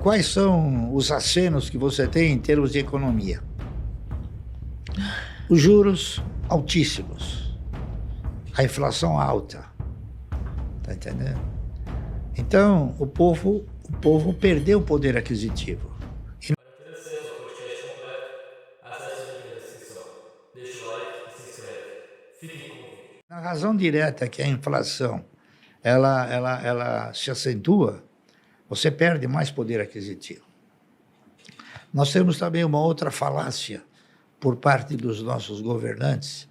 Quais são os acenos que você tem em termos de economia? Os juros altíssimos, a inflação alta, tá entendendo? Então, o povo perdeu o poder aquisitivo. Para ter acesso ao podcast completo, acesse o link na descrição. Deixe o like e se inscreve. Fiquem com o vídeo. A razão direta que a inflação ela se acentua, você perde mais poder aquisitivo. Nós temos também uma outra falácia por parte dos nossos governantes,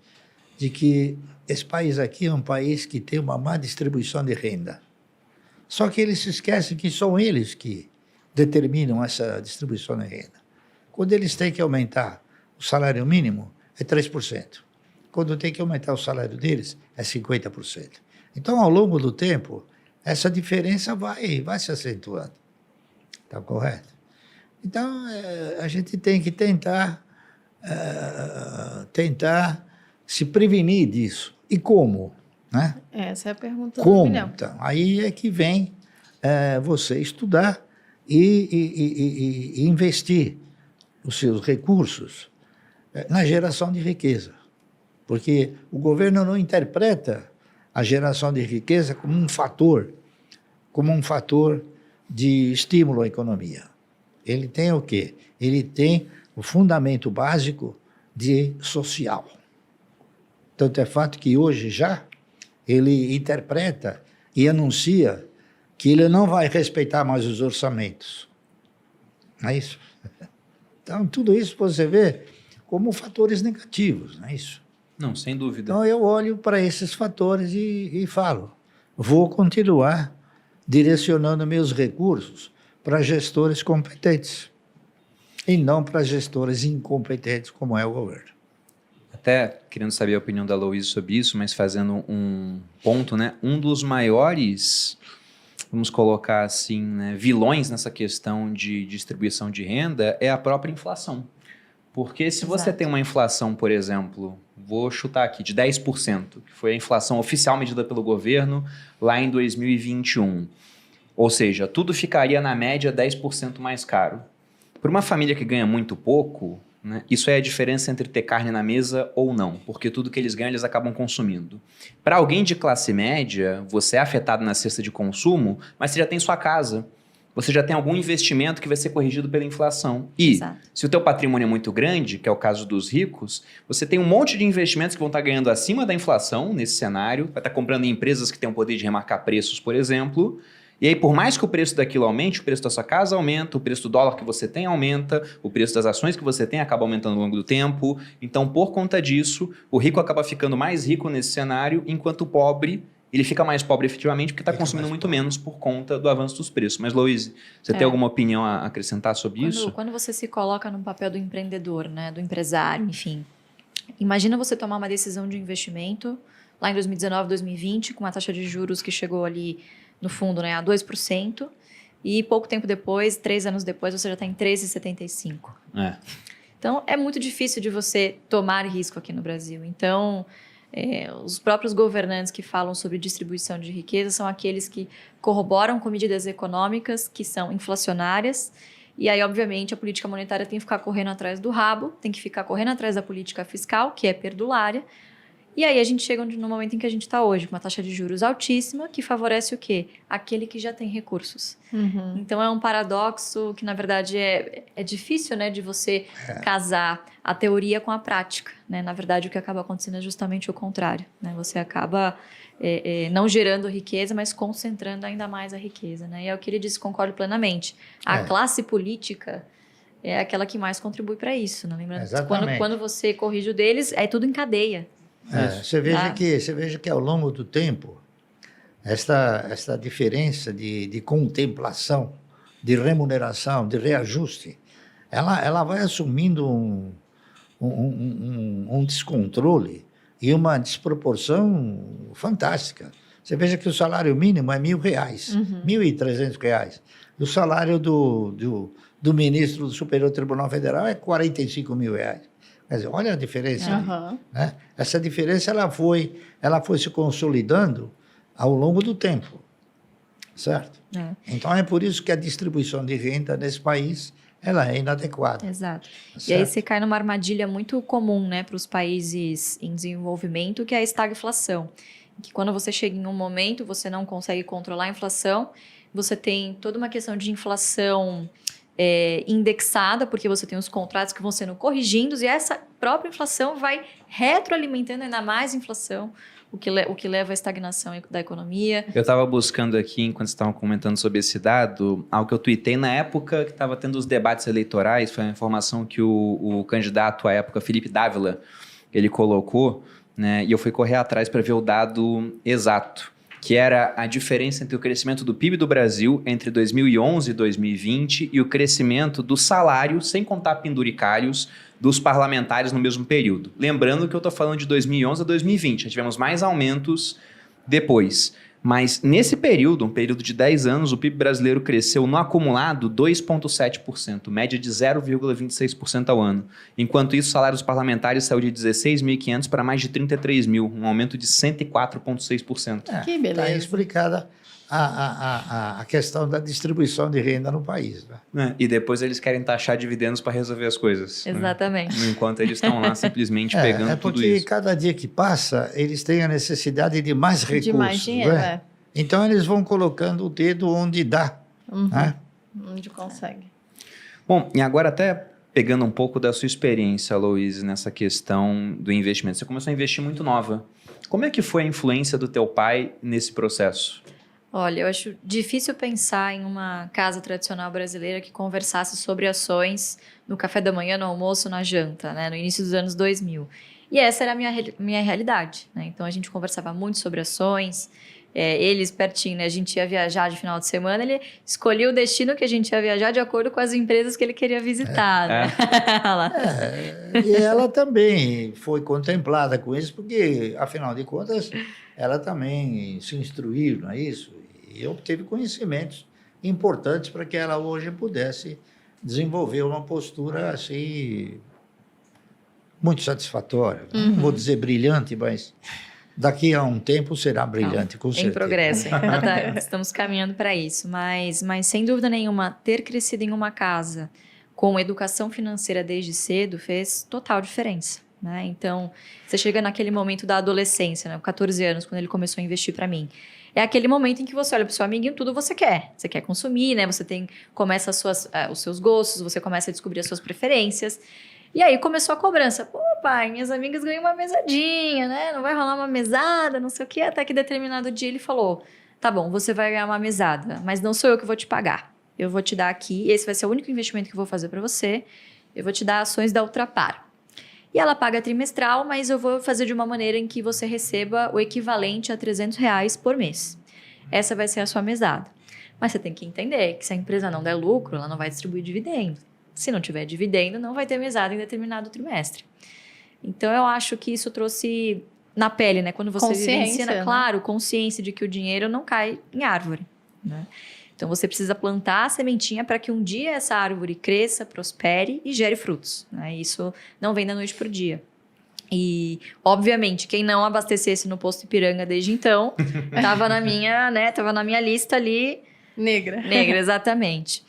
de que esse país aqui é um país que tem uma má distribuição de renda. Só que eles se esquecem que são eles que determinam essa distribuição de renda. Quando eles têm que aumentar o salário mínimo, é 3%. Quando tem que aumentar o salário deles, é 50%. Então, ao longo do tempo, essa diferença vai se acentuando. Está correto? Então, a gente tem que tentar se prevenir disso. E como? Né? Essa é a pergunta do Como? milhão. Então, aí é que vem você estudar e investir os seus recursos na geração de riqueza. Porque o governo não interpreta a geração de riqueza como um fator de estímulo à economia. Ele tem o quê? Ele tem o fundamento básico de social. Tanto é fato que hoje já ele interpreta e anuncia que ele não vai respeitar mais os orçamentos. Não é isso? Então, tudo isso você vê como fatores negativos, não é isso? Não, sem dúvida. Então, eu olho para esses fatores e falo, vou continuar direcionando meus recursos para gestores competentes e não para gestores incompetentes, como é o governo. Até querendo saber a opinião da Aloysio sobre isso, mas fazendo um ponto, né? Um dos maiores, vamos colocar assim, né, vilões nessa questão de distribuição de renda é a própria inflação. Porque se você tem uma inflação, por exemplo, vou chutar aqui, de 10%, que foi a inflação oficial medida pelo governo lá em 2021, ou seja, tudo ficaria na média 10% mais caro. Para uma família que ganha muito pouco, né, isso é a diferença entre ter carne na mesa ou não, porque tudo que eles ganham eles acabam consumindo. Para alguém de classe média, você é afetado na cesta de consumo, mas você já tem sua casa, você já tem algum investimento que vai ser corrigido pela inflação. E se o teu patrimônio é muito grande, que é o caso dos ricos, você tem um monte de investimentos que vão estar ganhando acima da inflação nesse cenário, vai estar comprando em empresas que têm o poder de remarcar preços, por exemplo. E aí, por mais que o preço daquilo aumente, o preço da sua casa aumenta, o preço do dólar que você tem aumenta, o preço das ações que você tem acaba aumentando ao longo do tempo. Então, por conta disso, o rico acaba ficando mais rico nesse cenário, enquanto o pobre, ele fica mais pobre efetivamente porque está consumindo muito menos por conta do avanço dos preços. Mas, Aloysio, você tem alguma opinião a acrescentar sobre isso? Quando você se coloca no papel do empreendedor, né, do empresário, enfim, imagina você tomar uma decisão de investimento lá em 2019, 2020, com uma taxa de juros que chegou ali no fundo, né, a 2%, e pouco tempo depois, 3 anos depois, você já está em 13,75%. Então, é muito difícil de você tomar risco aqui no Brasil. Então, os próprios governantes que falam sobre distribuição de riqueza são aqueles que corroboram com medidas econômicas que são inflacionárias, e aí, obviamente, a política monetária tem que ficar correndo atrás do rabo, tem que ficar correndo atrás da política fiscal, que é perdulária. E aí a gente chega no momento em que a gente está hoje, com uma taxa de juros altíssima, que favorece o quê? Aquele que já tem recursos. Então é um paradoxo que, na verdade, é difícil, né, de você casar a teoria com a prática. Né? Na verdade, o que acaba acontecendo é justamente o contrário. Né? Você acaba não gerando riqueza, mas concentrando ainda mais a riqueza. Né? E é o que ele disse, concordo plenamente. A classe política é aquela que mais contribui para isso. Né? Lembrando, quando você corrige o deles, é tudo em cadeia. Você veja que ao longo do tempo, esta diferença de contemplação, de remuneração, de reajuste, ela vai assumindo um descontrole e uma desproporção fantástica. Você veja que o salário mínimo é R$1.000, R$1.300. E o salário do ministro do Superior Tribunal Federal é R$45.000. Quer dizer, olha a diferença. Né? Essa diferença ela foi se consolidando ao longo do tempo. certo? É. Então é por isso que a distribuição de renda nesse país ela é inadequada. Exato. E certo? aí você cai numa armadilha muito comum, né, para os países em desenvolvimento, que é a estagflação. Que quando você chega em um momento, você não consegue controlar a inflação, você tem toda uma questão de inflação indexada, porque você tem os contratos que vão sendo corrigidos, e essa própria inflação vai retroalimentando ainda mais a inflação, o que leva à estagnação da economia. Eu estava buscando aqui, enquanto estavam comentando sobre esse dado, algo que eu tuitei na época que estava tendo os debates eleitorais, foi uma informação que o candidato à época, Felipe Dávila, ele colocou, né, e eu fui correr atrás para ver o dado exato, que era a diferença entre o crescimento do PIB do Brasil entre 2011 e 2020 e o crescimento do salário, sem contar penduricalhos, dos parlamentares no mesmo período. Lembrando que eu estou falando de 2011 a 2020, já tivemos mais aumentos depois. Mas nesse período, um período de 10 anos, o PIB brasileiro cresceu no acumulado 2,7%, média de 0,26% ao ano. Enquanto isso, o salário dos parlamentares saiu de 16.500 para mais de 33.000, um aumento de 104,6%. Que beleza. Está explicada a questão da distribuição de renda no país. Né? E depois eles querem taxar dividendos para resolver as coisas. Exatamente. Né? Enquanto eles estão lá simplesmente pegando tudo porque isso. cada dia que passa, eles têm a necessidade de mais recursos. De mais dinheiro, né? Então, eles vão colocando o dedo onde dá. Né? Onde consegue. Bom, e agora até pegando um pouco da sua experiência, Aloysio, nessa questão do investimento. Você começou a investir muito nova. Como é que foi a influência do teu pai nesse processo? Olha, eu acho difícil pensar em uma casa tradicional brasileira que conversasse sobre ações no café da manhã, no almoço, na janta, né? No início dos anos 2000. E essa era a minha realidade, né? Então, a gente conversava muito sobre ações. Ele espertinho, né? A gente ia viajar de final de semana, ele escolhia o destino que a gente ia viajar de acordo com as empresas que ele queria visitar. Né? E ela também foi contemplada com isso, porque, afinal de contas, ela também se instruiu, não é isso? E obteve conhecimentos importantes para que ela hoje pudesse desenvolver uma postura assim muito satisfatória. Não vou dizer brilhante, mas daqui a um tempo será brilhante, com certeza. Em progresso, estamos caminhando para isso. Mas sem dúvida nenhuma, ter crescido em uma casa com educação financeira desde cedo fez total diferença. Né? Então, você chega naquele momento da adolescência, né? Com 14 anos, quando ele começou a investir para mim. É aquele momento em que você olha para o seu amiguinho, tudo você quer. Você quer consumir, né? Você começa os seus gostos, você começa a descobrir as suas preferências. E aí começou a cobrança. Pô, pai, minhas amigas ganham uma mesadinha, né? Não vai rolar uma mesada, não sei o quê. Até que determinado dia ele falou, tá bom, você vai ganhar uma mesada, mas não sou eu que vou te pagar. Eu vou te dar aqui, esse vai ser o único investimento que eu vou fazer para você. Eu vou te dar ações da Ultrapar. E ela paga trimestral, mas eu vou fazer de uma maneira em que você receba o equivalente a R$300 por mês. Essa vai ser a sua mesada. Mas você tem que entender que se a empresa não der lucro, ela não vai distribuir dividendo. Se não tiver dividendo, não vai ter mesada em determinado trimestre. Então, eu acho que isso trouxe na pele, né? Quando você vivencia, né? claro, consciência de que o dinheiro não cai em árvore, né? Então, você precisa plantar a sementinha para que um dia essa árvore cresça, prospere e gere frutos. Né? Isso não vem da noite para o dia. E, obviamente, quem não abastecesse no posto Ipiranga desde então, estava na minha lista ali. Negra, exatamente.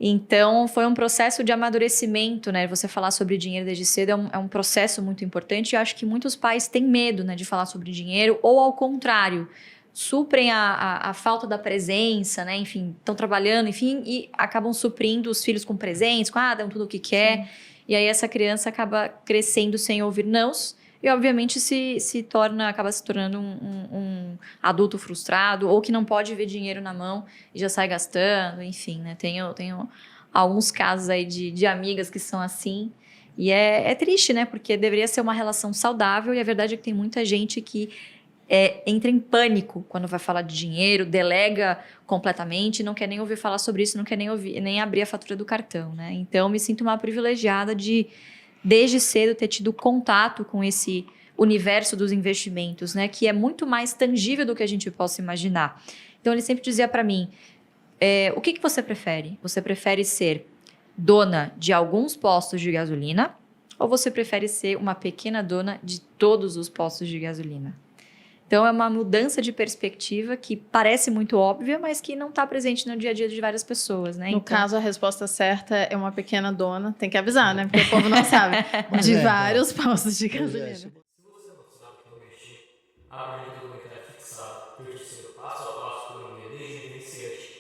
Então, foi um processo de amadurecimento, né? Você falar sobre dinheiro desde cedo é um processo muito importante. E eu acho que muitos pais têm medo, né, de falar sobre dinheiro, ou ao contrário, suprem a falta da presença, né? Enfim, estão trabalhando, enfim, e acabam suprindo os filhos com presentes, dão tudo o que quer. Sim. E aí essa criança acaba crescendo sem ouvir nãos e, obviamente, acaba se tornando um adulto frustrado ou que não pode ver dinheiro na mão e já sai gastando, enfim, né? Tenho alguns casos aí de amigas que são assim. E é triste, né? Porque deveria ser uma relação saudável e a verdade é que tem muita gente que entra em pânico quando vai falar de dinheiro, delega completamente, não quer nem ouvir falar sobre isso, não quer nem abrir a fatura do cartão, né? Então, me sinto uma privilegiada de, desde cedo, ter tido contato com esse universo dos investimentos, né? Que é muito mais tangível do que a gente possa imaginar. Então, ele sempre dizia para mim, o que você prefere? Você prefere ser dona de alguns postos de gasolina ou você prefere ser uma pequena dona de todos os postos de gasolina? Então, é uma mudança de perspectiva que parece muito óbvia, mas que não está presente no dia a dia de várias pessoas, né? No Então, caso, a resposta certa é uma pequena dona. Tem que avisar, né? Porque o povo não sabe. Mas De é, vários postos de Pois é, gasolina. Se você não sabe como investir, abra o link do documentário fixado, que eu te ensino passo a passo por uma guia desde iniciante